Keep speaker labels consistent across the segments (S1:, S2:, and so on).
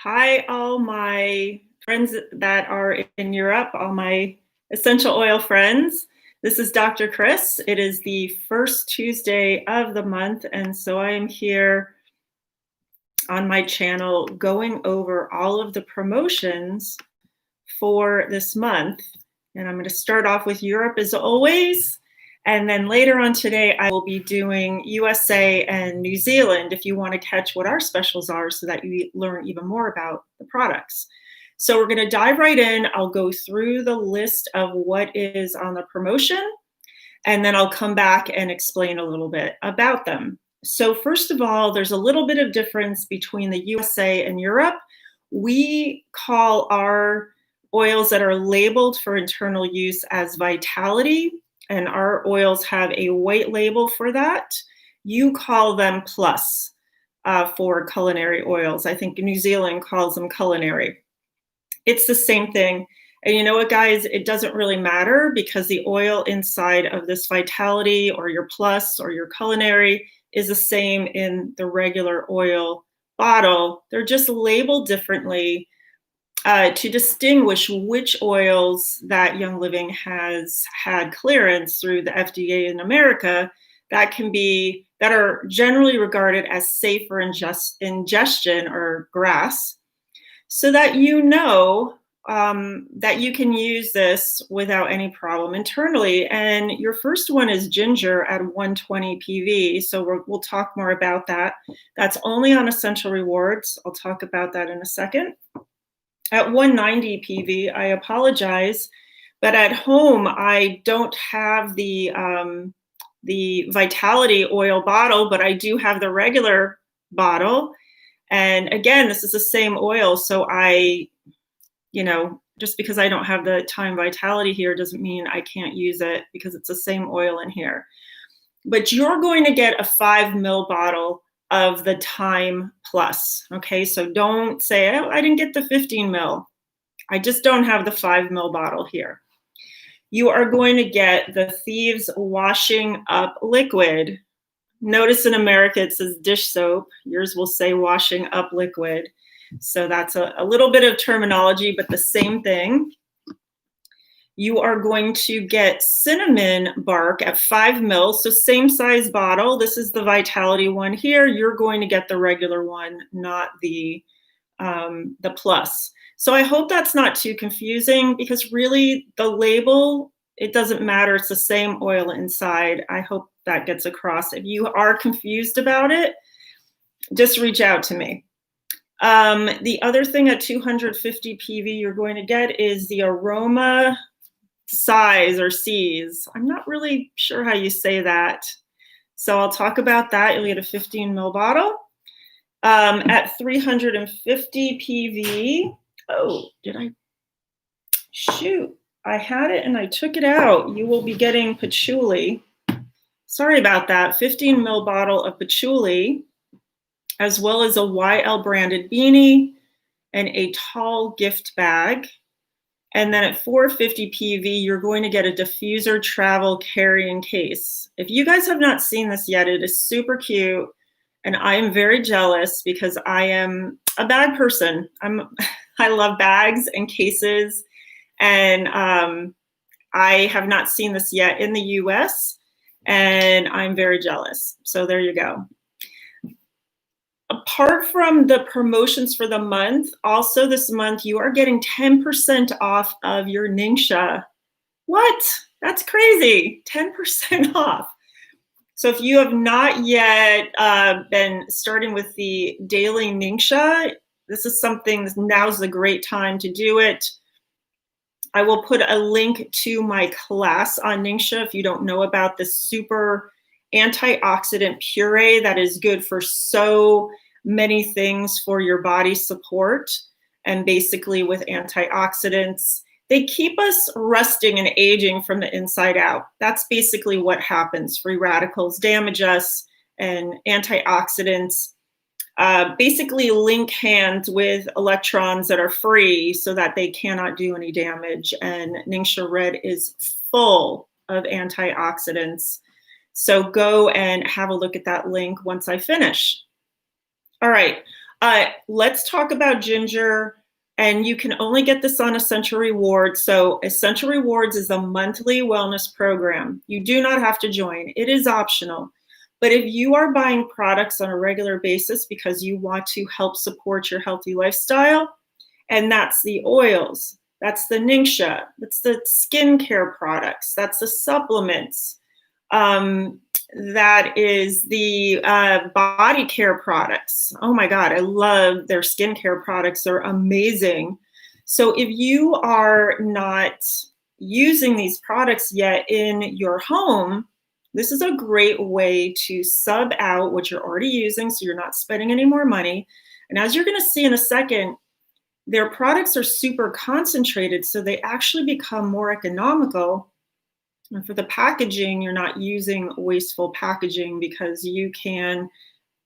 S1: Hi, all my friends that are in Europe, all my essential oil friends. This is Dr. Chris. It is the first Tuesday of the month, and so I am here on my channel going over all of the promotions for this month. And I'm going to start off with Europe as always. And then later on today, I will be doing USA and New Zealand if you want to catch what our specials are so that you learn even more about the products. So we're going to dive right in. I'll go through the list of what is on the promotion, and then I'll come back and explain a little bit about them. So first of all, there's a little bit of difference between the USA and Europe. We call our oils that are labeled for internal use as Vitality, and our oils have a white label for that. You call them Plus for culinary oils. I think New Zealand calls them culinary. It's the same thing. And you know what, guys? It doesn't really matter because the oil inside of this Vitality or your Plus or your culinary is the same in the regular oil bottle. They're just labeled differently to distinguish which oils that Young Living has had clearance through the FDA in America that are generally regarded as safe for ingestion or GRAS, so that you know that you can use this without any problem internally. And your first one is ginger at 120 PV. So we'll talk more about that. That's only on Essential Rewards. I'll talk about that in a second. At 190 PV, I apologize, but at home I don't have the Vitality oil bottle, but I do have the regular bottle. And again, this is the same oil, so just because I don't have the Thyme Vitality here doesn't mean I can't use it because it's the same oil in here. But you're going to get a 5 ml bottle of the Thyme Plus. Okay, so don't say, oh, I didn't get the 15 ml. I just don't have the 5 ml bottle here. You are going to get the Thieves Washing Up Liquid. Notice in America it says dish soap. Yours will say Washing Up Liquid. So that's a little bit of terminology, but the same thing. You are going to get cinnamon bark at 5 ml, so same size bottle. This is the Vitality one here. You're going to get the regular one, not the Plus. So I hope that's not too confusing because really the label, it doesn't matter. It's the same oil inside. I hope that gets across. If you are confused about it, just reach out to me. The other thing at 250 PV you're going to get is the Aroma Siez or Siez. I'm not really sure how you say that. So I'll talk about that. You'll get a 15 ml bottle. At 350 PV, oh, did I? Shoot, I had it and I took it out. You will be getting patchouli. Sorry about that. 15 ml bottle of patchouli, as well as a YL Branded Beanie and a tall gift bag. And then at 450 PV, you're going to get a Diffuser travel carrying case. If you guys have not seen this yet, it is super cute. And I am very jealous because I am a bag person. I love bags and cases. And I have not seen this yet in the US. And I'm very jealous. So there you go. Apart from the promotions for the month, also this month, you are getting 10% off of your NingXia. What? That's crazy. 10% off. So if you have not yet been starting with the daily NingXia, this is something, now's the great time to do it. I will put a link to my class on NingXia if you don't know about this super antioxidant puree that is good for so many things for your body support. And basically with antioxidants, they keep us rusting and aging from the inside out. That's basically what happens. Free radicals damage us, and antioxidants basically link hands with electrons that are free so that they cannot do any damage. And NingXia Red is full of antioxidants. So go and have a look at that link once I finish. All right. Let's talk about ginger. And you can only get this on Essential Rewards. So Essential Rewards is a monthly wellness program. You do not have to join. It is optional. But if you are buying products on a regular basis because you want to help support your healthy lifestyle, and that's the oils, that's the NingXia, that's the skincare products, that's the supplements, that is the body care products. Oh my God, I love their skincare products. They're amazing. So if you are not using these products yet in your home, this is a great way to sub out what you're already using so you're not spending any more money. And as you're going to see in a second, their products are super concentrated, so they actually become more economical. And for the packaging, you're not using wasteful packaging because you can,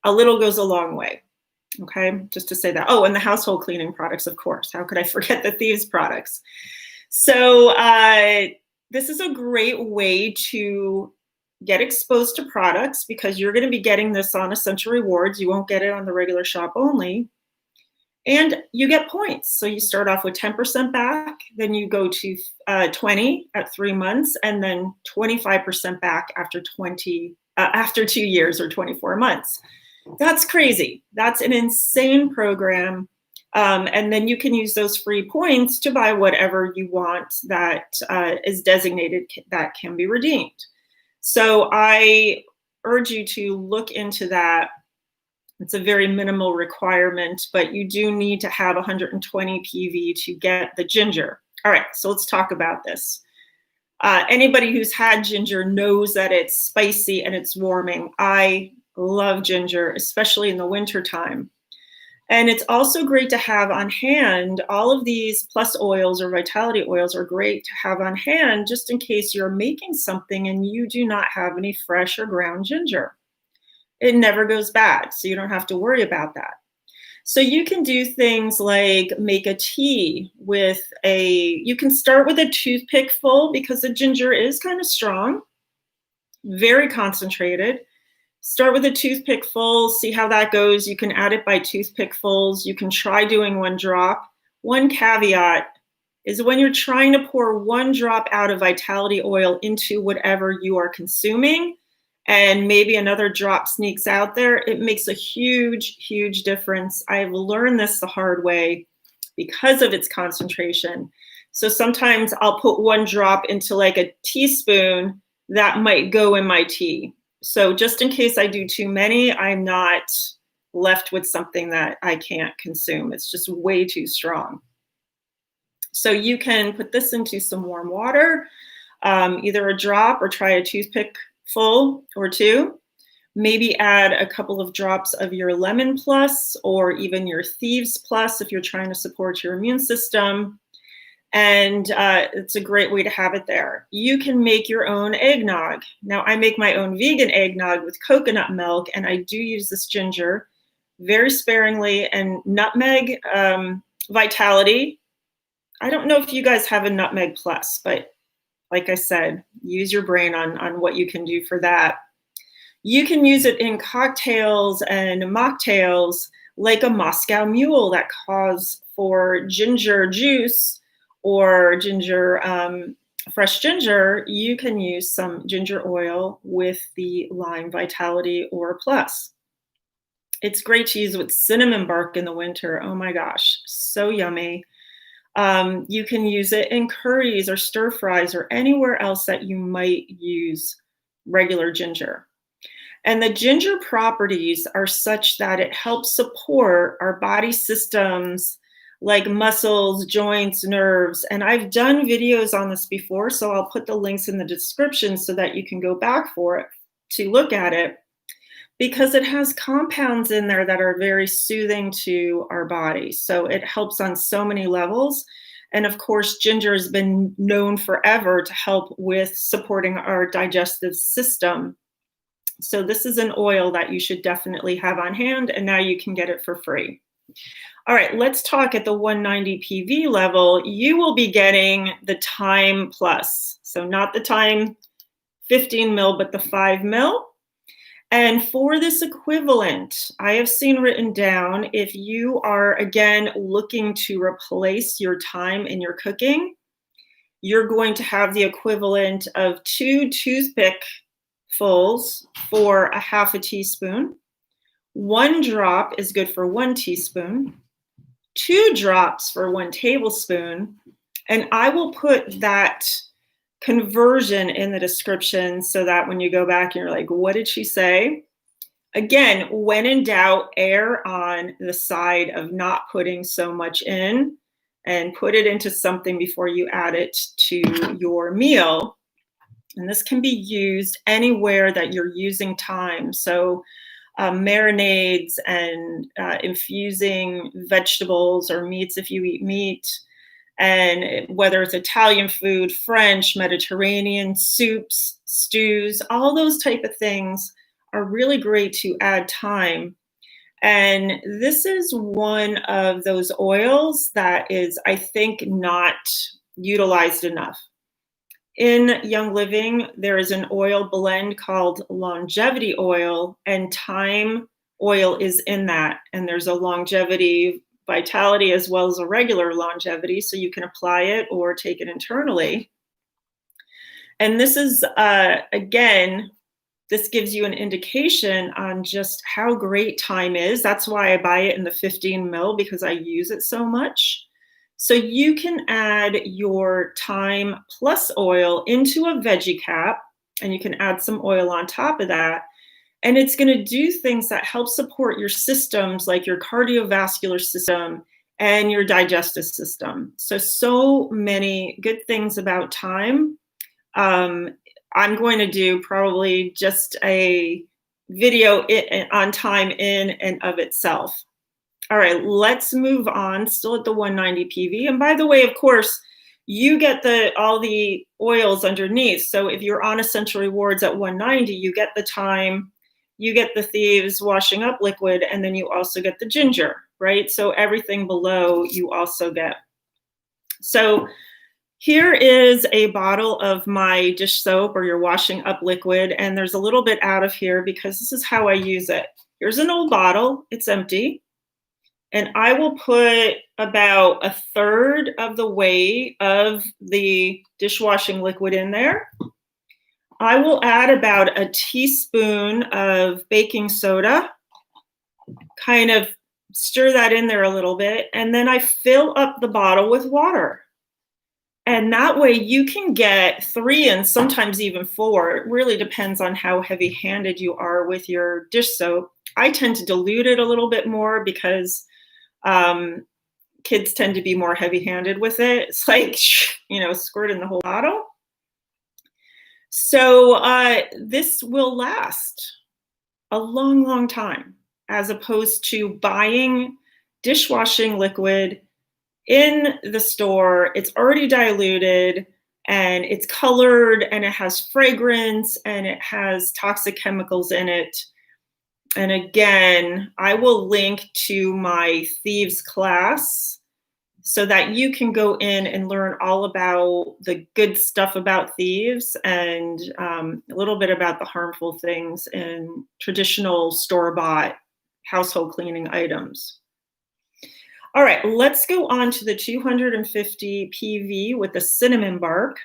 S1: a little goes a long way. Okay, just to say that. Oh, and the household cleaning products, of course. How could I forget the Thieves products? So this is a great way to get exposed to products because you're going to be getting this on Essential Rewards. You won't get it on the regular shop only. And you get points. So you start off with 10% back, then you go to 20 at 3 months, and then 25% back after 2 years or 24 months. That's crazy. That's an insane program. And then you can use those free points to buy whatever you want that is designated that can be redeemed. So I urge you to look into that. It's a very minimal requirement, but you do need to have 120 PV to get the ginger. All right, so let's talk about this. Anybody who's had ginger knows that it's spicy and it's warming. I love ginger, especially in the winter time. And it's also great to have on hand. All of these plus oils or vitality oils are great to have on hand just in case you're making something and you do not have any fresh or ground ginger. It never goes bad, so you don't have to worry about that. So you can do things like make a tea with you can start with a toothpick full because the ginger is kind of strong, very concentrated. Start with a toothpick full, see how that goes. You can add it by toothpickfuls. You can try doing 1 drop. One caveat is when you're trying to pour 1 drop out of vitality oil into whatever you are consuming, and maybe another drop sneaks out there, it makes a huge, huge difference. I've learned this the hard way because of its concentration. So sometimes I'll put 1 drop into like a teaspoon that might go in my tea. So just in case I do too many, I'm not left with something that I can't consume. It's just way too strong. So you can put this into some warm water, either a drop or try a toothpick full or 2. Maybe add a couple of drops of your lemon plus or even your Thieves plus if you're trying to support your immune system. And it's a great way to have it there. You can make your own eggnog. Now I make my own vegan eggnog with coconut milk, and I do use this ginger very sparingly, and nutmeg vitality. I don't know if you guys have a nutmeg plus, but like I said, use your brain on what you can do for that. You can use it in cocktails and mocktails like a Moscow Mule that calls for ginger juice or ginger, fresh ginger. You can use some ginger oil with the lime vitality or plus. It's great to use with cinnamon bark in the winter. Oh my gosh, so yummy. You can use it in curries or stir fries or anywhere else that you might use regular ginger. And the ginger properties are such that it helps support our body systems like muscles, joints, nerves. And I've done videos on this before, so I'll put the links in the description so that you can go back for it to look at it, because it has compounds in there that are very soothing to our body. So it helps on so many levels. And of course, ginger has been known forever to help with supporting our digestive system. So this is an oil that you should definitely have on hand, and now you can get it for free. All right, let's talk at the 190 PV level. You will be getting the Thyme Plus. So not the Thyme 15 mil, but the 5 mil. And for this equivalent, I have seen written down, if you are, again, looking to replace your thyme in your cooking, you're going to have the equivalent of 2 toothpickfuls for a half a teaspoon. 1 drop is good for 1 teaspoon. 2 drops for 1 tablespoon. And I will put that conversion in the description so that when you go back and you're like, what did she say? Again, when in doubt, err on the side of not putting so much in, and put it into something before you add it to your meal. And this can be used anywhere that you're using thyme. So marinades and infusing vegetables or meats if you eat meat, and whether it's Italian food, French, Mediterranean, soups, stews, all those type of things are really great to add thyme. And this is one of those oils that is, I think, not utilized enough. In Young Living, there is an oil blend called longevity oil, and thyme oil is in that. And there's a longevity vitality as well as a regular longevity, so you can apply it or take it internally. And this is, again, this gives you an indication on just how great thyme is. That's why I buy it in the 15 ml, because I use it so much. So you can add your thyme plus oil into a veggie cap, and you can add some oil on top of that. And it's going to do things that help support your systems, like your cardiovascular system and your digestive system. So many good things about thyme. I'm going to do probably just a video on thyme in and of itself. All right, let's move on, still at the 190 PV. And by the way, of course, you get all the oils underneath. So if you're on Essential Rewards at 190, you get the thyme, you get the Thieves washing up liquid, and then you also get the ginger, right? So everything below you also get. So here is a bottle of my dish soap or your washing up liquid, and there's a little bit out of here because this is how I use it. Here's an old bottle, it's empty, and I will put about 1/3 of the weight of the dishwashing liquid in there. I will add about a teaspoon of baking soda, kind of stir that in there a little bit, and then I fill up the bottle with water. And that way you can get 3 and sometimes even 4. It really depends on how heavy-handed you are with your dish soap. I tend to dilute it a little bit more because kids tend to be more heavy-handed with it. It's like, you know, squirting the whole bottle. So this will last a long, long time, as opposed to buying dishwashing liquid in the store. It's already diluted and it's colored and it has fragrance and it has toxic chemicals in it. And again, I will link to my Thieves class so that you can go in and learn all about the good stuff about Thieves and a little bit about the harmful things in traditional store-bought household cleaning items. All right, let's go on to the 250 PV with the cinnamon bark.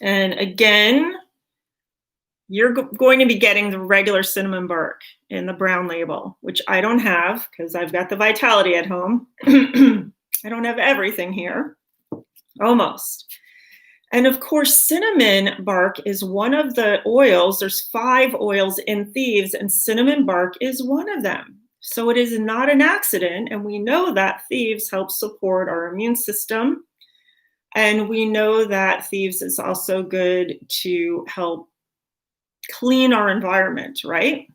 S1: And again, you're going to be getting the regular cinnamon bark in the brown label, which I don't have because I've got the Vitality at home. I don't have everything here, almost. And of course, cinnamon bark is one of the oils. There's 5 oils in Thieves, and cinnamon bark is one of them. So it is not an accident, and we know that Thieves helps support our immune system. And we know that Thieves is also good to help clean our environment, right?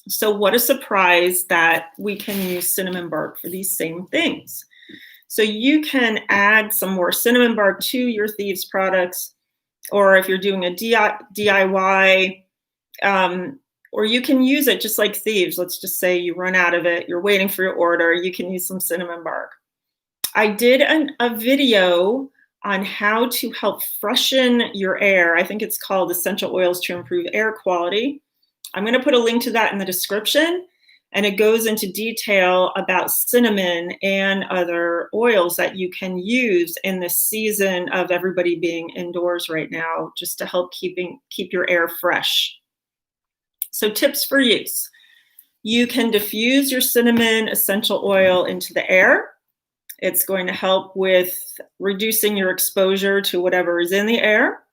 S1: So what a surprise that we can use cinnamon bark for these same things. So you can add some more cinnamon bark to your Thieves products, or if you're doing a DIY, or you can use it just like Thieves. Let's just say you run out of it, you're waiting for your order, you can use some cinnamon bark. I did a video on how to help freshen your air. I think it's called Essential Oils to Improve Air Quality. I'm going to put a link to that in the description, and it goes into detail about cinnamon and other oils that you can use in this season of everybody being indoors right now, just to help keep your air fresh. So tips for use. You can diffuse your cinnamon essential oil into the air. It's going to help with reducing your exposure to whatever is in the air.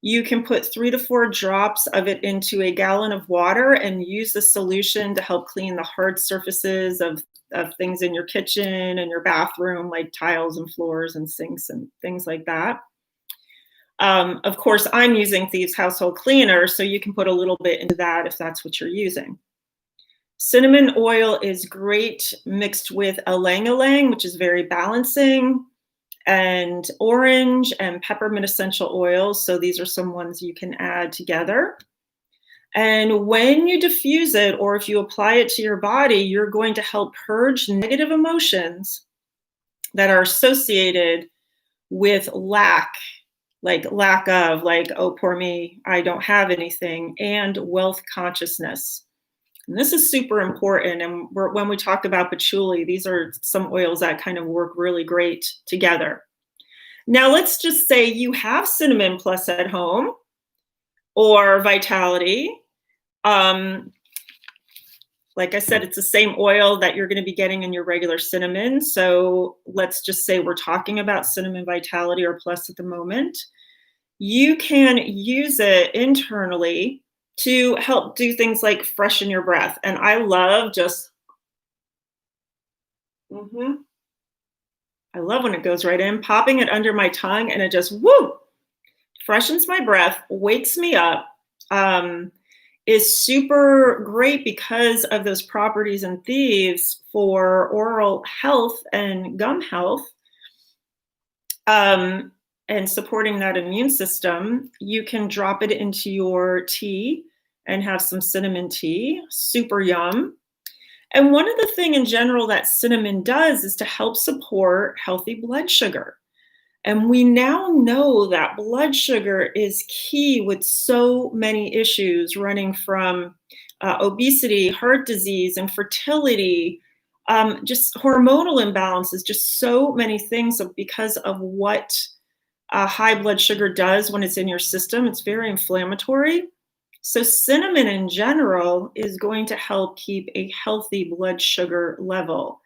S1: You can put 3 to 4 drops of it into a gallon of water and use the solution to help clean the hard surfaces of things in your kitchen and your bathroom, like tiles and floors and sinks and things like that. Of course, I'm using Thieves Household Cleaner, so you can put a little bit into that if that's what you're using. Cinnamon oil is great mixed with ylang-ylang, which is very balancing, and orange and peppermint essential oils. So these are some ones you can add together. And when you diffuse it, or if you apply it to your body, you're going to help purge negative emotions that are associated with lack, like lack of, like, oh, poor me, I don't have anything, and wealth consciousness. And this is super important. And when we talk about patchouli, these are some oils that kind of work really great together. Now, let's just say you have Cinnamon Plus at home or Vitality. Like I said, it's the same oil that you're going to be getting in your regular cinnamon. So let's just say we're talking about Cinnamon Vitality or Plus at the moment. You can use it internally to help do things like freshen your breath. And I love just, I love when it goes right in, popping it under my tongue, and it just, woo, freshens my breath, wakes me up, is super great because of those properties in Thieves for oral health and gum health, and supporting that immune system. You can drop it into your tea and have some cinnamon tea, super yum. And one of the things in general that cinnamon does is to help support healthy blood sugar. And we now know that blood sugar is key with so many issues, running from obesity, heart disease, infertility, just hormonal imbalances, just so many things because of what high blood sugar does when it's in your system. It's very inflammatory. So cinnamon in general is going to help keep a healthy blood sugar level.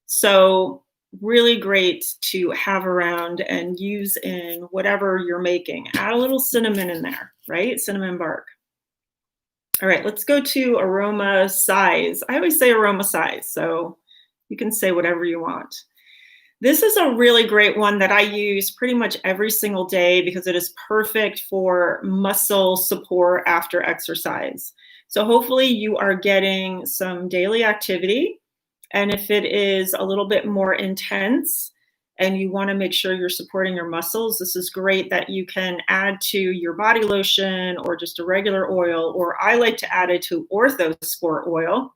S1: So really great to have around and use in whatever you're making. Add a little cinnamon in there, right? Cinnamon bark. All right, let's go to Aroma Siez. I always say Aroma Siez, so you can say whatever you want. This is a really great one that I use pretty much every single day because it is perfect for muscle support after exercise. So hopefully you are getting some daily activity. And if it is a little bit more intense and you want to make sure you're supporting your muscles, this is great that you can add to your body lotion or just a regular oil, or I like to add it to Ortho Sport oil.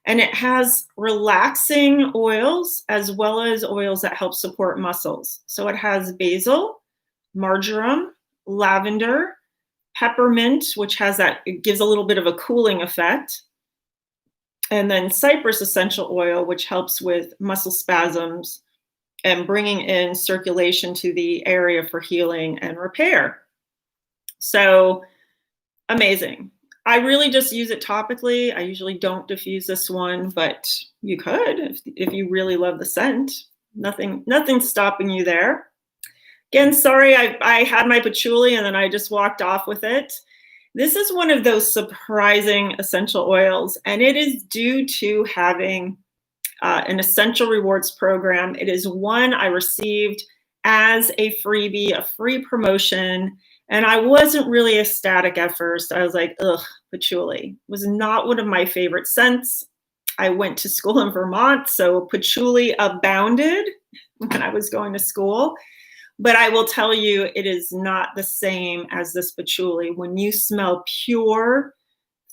S1: And it has relaxing oils as well as oils that help support muscles. So it has basil, marjoram, lavender, peppermint, which has that, it gives a little bit of a cooling effect. And then cypress essential oil, which helps with muscle spasms and bringing in circulation to the area for healing and repair. So amazing. I really just use it topically. I usually don't diffuse this one, but you could if you really love the scent. Nothing's stopping you there. Again, sorry, I had my patchouli and then I just walked off with it. This is one of those surprising essential oils, and it is due to having an essential rewards program. It is one I received as a freebie, a free promotion. And I wasn't really ecstatic at first. I was like, ugh, patchouli was not one of my favorite scents. I went to school in Vermont, so patchouli abounded when I was going to school. But I will tell you, it is not the same as this patchouli. When you smell pure,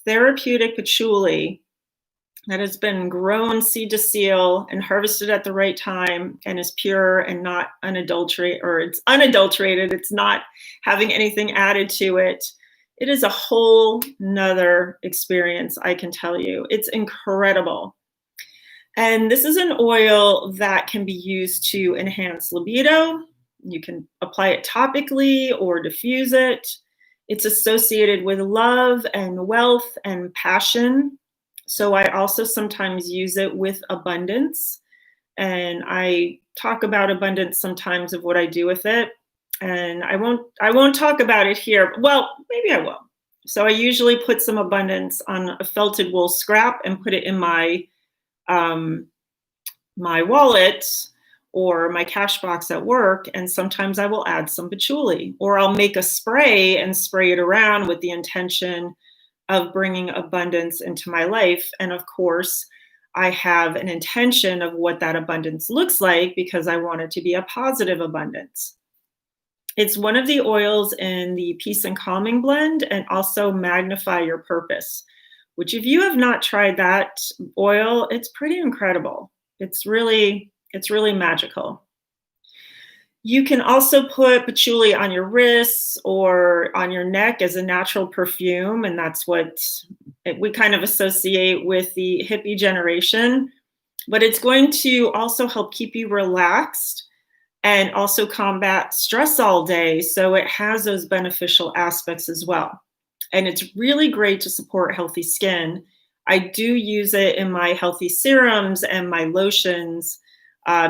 S1: therapeutic patchouli that has been grown seed to seal and harvested at the right time and is pure and not unadulterated, or it's unadulterated, it's not having anything added to it, It is a whole nother experience, I can tell you. It's incredible. And this is an oil that can be used to enhance libido. You can apply it topically or diffuse it. It's associated with love and wealth and passion. So I also sometimes use it with abundance. And I talk about abundance sometimes of what I do with it. And I won't talk about it here. Well, maybe I will. So I usually put some abundance on a felted wool scrap and put it in my my wallet or my cash box at work, and sometimes I will add some patchouli, or I'll make a spray and spray it around with the intention of bringing abundance into my life. And of course, I have an intention of what that abundance looks like because I want it to be a positive abundance. It's one of the oils in the Peace and Calming blend, and also Magnify Your Purpose, which if you have not tried that oil, it's pretty incredible. It's really magical. You can also put patchouli on your wrists or on your neck as a natural perfume, and that's what we kind of associate with the hippie generation. But it's going to also help keep you relaxed and also combat stress all day. So it has those beneficial aspects as well. And it's really great to support healthy skin. I do use it in my healthy serums and my lotions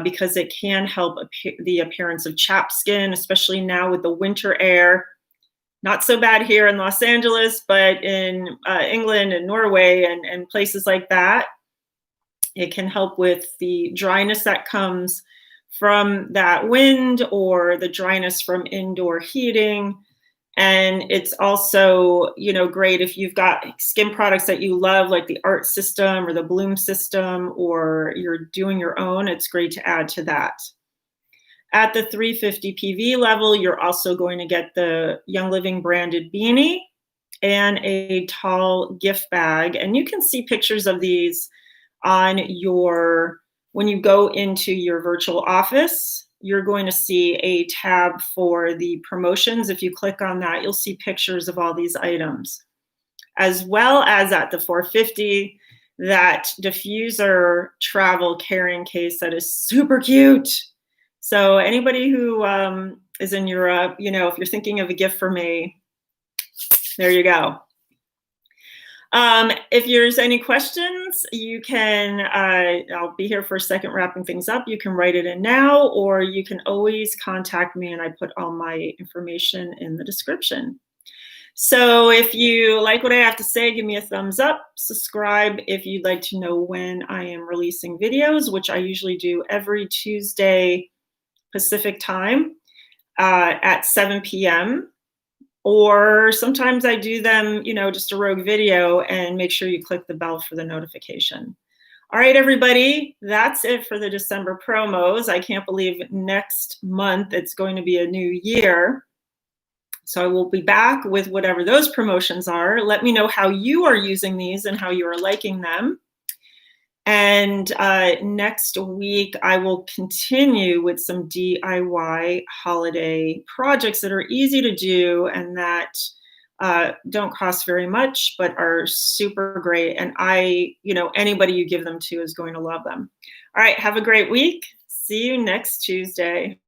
S1: because it can help the appearance of chapped skin, especially now with the winter air. Not so bad here in Los Angeles, but in England and Norway and places like that, it can help with the dryness that comes from that wind or the dryness from indoor heating. And it's also, great if you've got skin products that you love, like the Art System or the Bloom System, or you're doing your own, it's great to add to that. At the 350 PV level, you're also going to get the Young Living Branded Beanie and a tall gift bag. And you can see pictures of these on when you go into your virtual office. You're going to see a tab for the promotions. If you click on that, you'll see pictures of all these items. As well as at the 450, that diffuser travel carrying case that is super cute. So anybody who is in Europe, if you're thinking of a gift for me, there you go. If there's any questions, you can, I'll be here for a second wrapping things up. You can write it in now, or you can always contact me, and I put all my information in the description. So if you like what I have to say, give me a thumbs up, subscribe if you'd like to know when I am releasing videos, which I usually do every Tuesday Pacific time at 7 p.m. Or sometimes I do them, just a rogue video, and make sure you click the bell for the notification. All right, everybody, that's it for the December promos. I can't believe next month it's going to be a new year. So I will be back with whatever those promotions are. Let me know how you are using these and how you are liking them. And next week, I will continue with some DIY holiday projects that are easy to do and that don't cost very much, but are super great. And anybody you give them to is going to love them. All right, have a great week. See you next Tuesday.